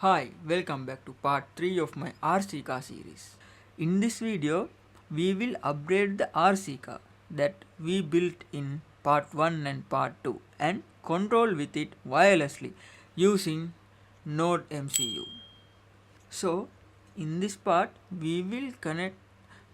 Hi, welcome back to part 3 of my RC car series. In this video, we will upgrade the RC car that we built in part 1 and part 2 and control with it wirelessly using NodeMCU. So, in this part, we will connect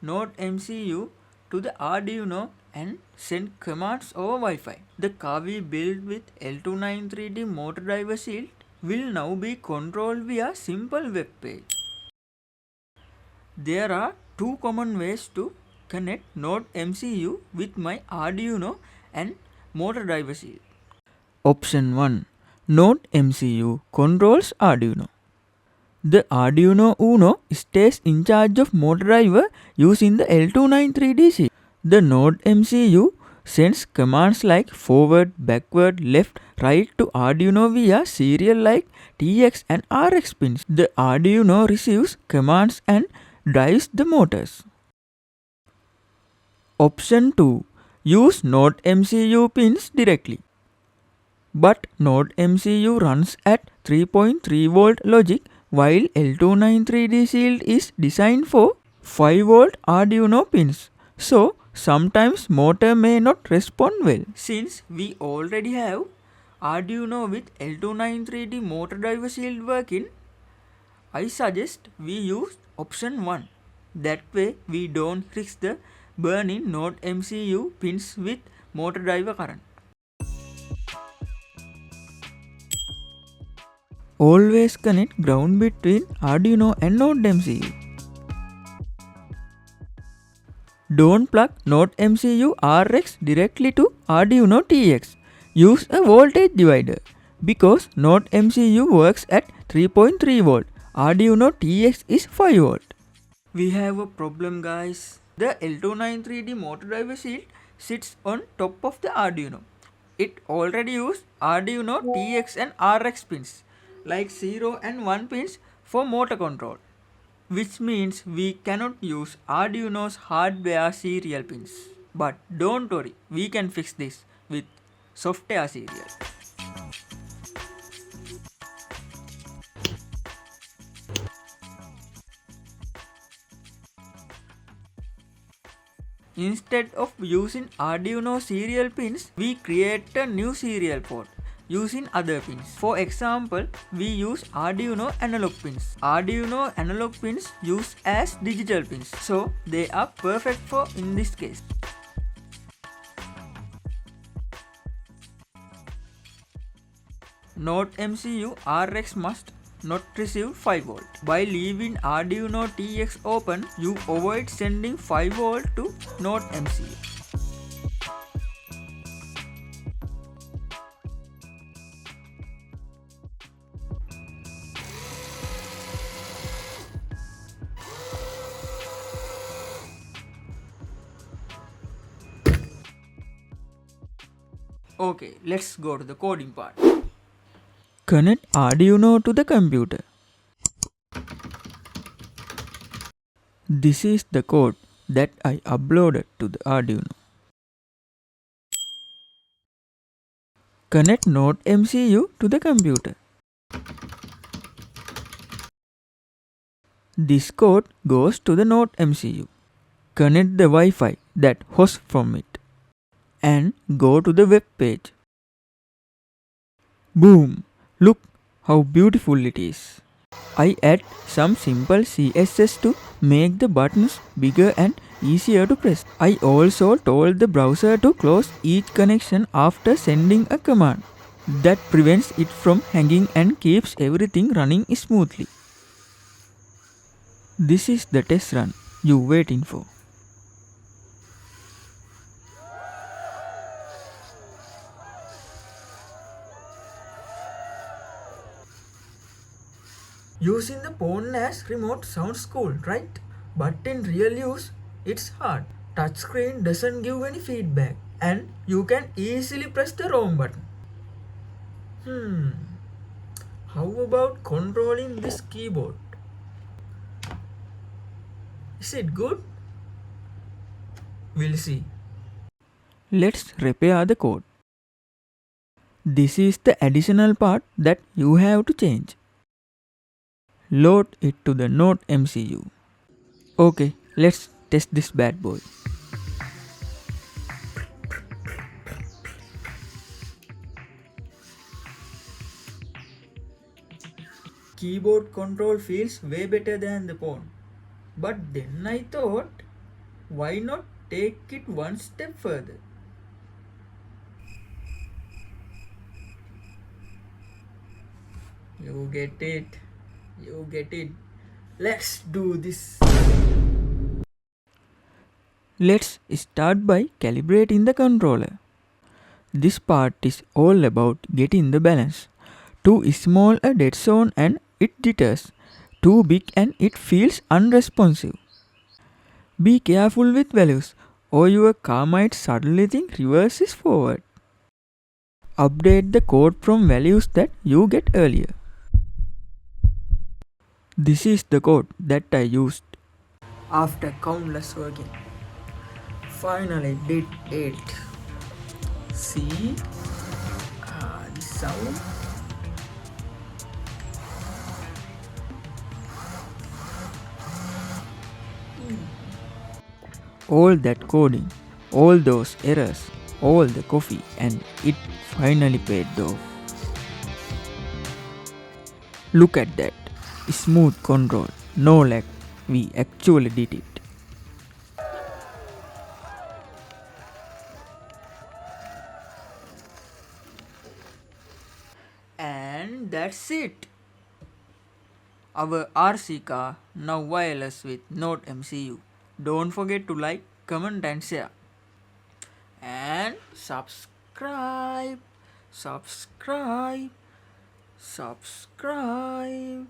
NodeMCU to the Arduino and send commands over Wi-Fi. The car we built with L293D motor driver shield will now be controlled via simple web page. There are two common ways to connect NodeMCU with my Arduino and motor driver shield. Option 1. NodeMCU controls Arduino. The Arduino Uno stays in charge of motor driver using the L293D shield. The NodeMCU sends commands like forward, backward, left, right to Arduino via serial like TX and RX pins. The Arduino receives commands and drives the motors. Option 2. Use NodeMCU pins directly. But NodeMCU runs at 3.3 volt logic while L293D shield is designed for 5 volt Arduino pins. So, sometimes motor may not respond well. Since we already have Arduino with L293D motor driver shield working, I suggest we use option 1. That way we don't risk the burning NodeMCU pins with motor driver current. Always connect ground between Arduino and NodeMCU. Don't plug NodeMCU RX directly to Arduino TX. Use a voltage divider because NodeMCU works at 3.3 volt. Arduino TX is 5 volt. We have a problem, guys. The L293D motor driver shield sits on top of the Arduino. It already uses Arduino TX and RX pins like 0 and 1 pins for motor control, which means we cannot use Arduino's hardware serial pins. But don't worry, we can fix this with software serial. Instead of using Arduino serial pins, we create a new serial port using other pins. For example, we use Arduino analog pins. Arduino analog pins used as digital pins, so they are perfect for in this case. NodeMCU RX must not receive 5 volt. By leaving Arduino TX open, you avoid sending 5 volt to NodeMCU. Okay, let's go to the coding part. Connect Arduino to the computer. This is the code that I uploaded to the Arduino. Connect NodeMCU to the computer. This code goes to the NodeMCU. Connect the Wi-Fi that hosts from it and go to the web page. Boom! Look how beautiful it is. I add some simple CSS to make the buttons bigger and easier to press. I also told the browser to close each connection after sending a command. That prevents it from hanging and keeps everything running smoothly. This is the test run you waiting for. Using the phone as remote sounds cool, right? But in real use, it's hard. Touchscreen doesn't give any feedback and you can easily press the wrong button. How about controlling this keyboard? Is it good? We'll see. Let's repair the code. This is the additional part that you have to change. load it to the NodeMCU. Okay, let's test this bad boy. Keyboard control feels way better than the phone. But then I thought, why not take it one step further? You get it. You get it. Let's do this. Let's start by calibrating the controller. This part is all about getting the balance. Too small a dead zone and it jitters. Too big and it feels unresponsive. Be careful with values or your car might suddenly think reverse is forward. Update the code from values that you get earlier. This is the code that I used. After countless working, finally did it. See? This sound. All that coding, all those errors, all the coffee, and it finally paid off. Look at that. Smooth control, no lag. We actually did it. And that's it. Our RC car now wireless with NodeMCU. Don't forget to like, comment and share. And subscribe. Subscribe. Subscribe.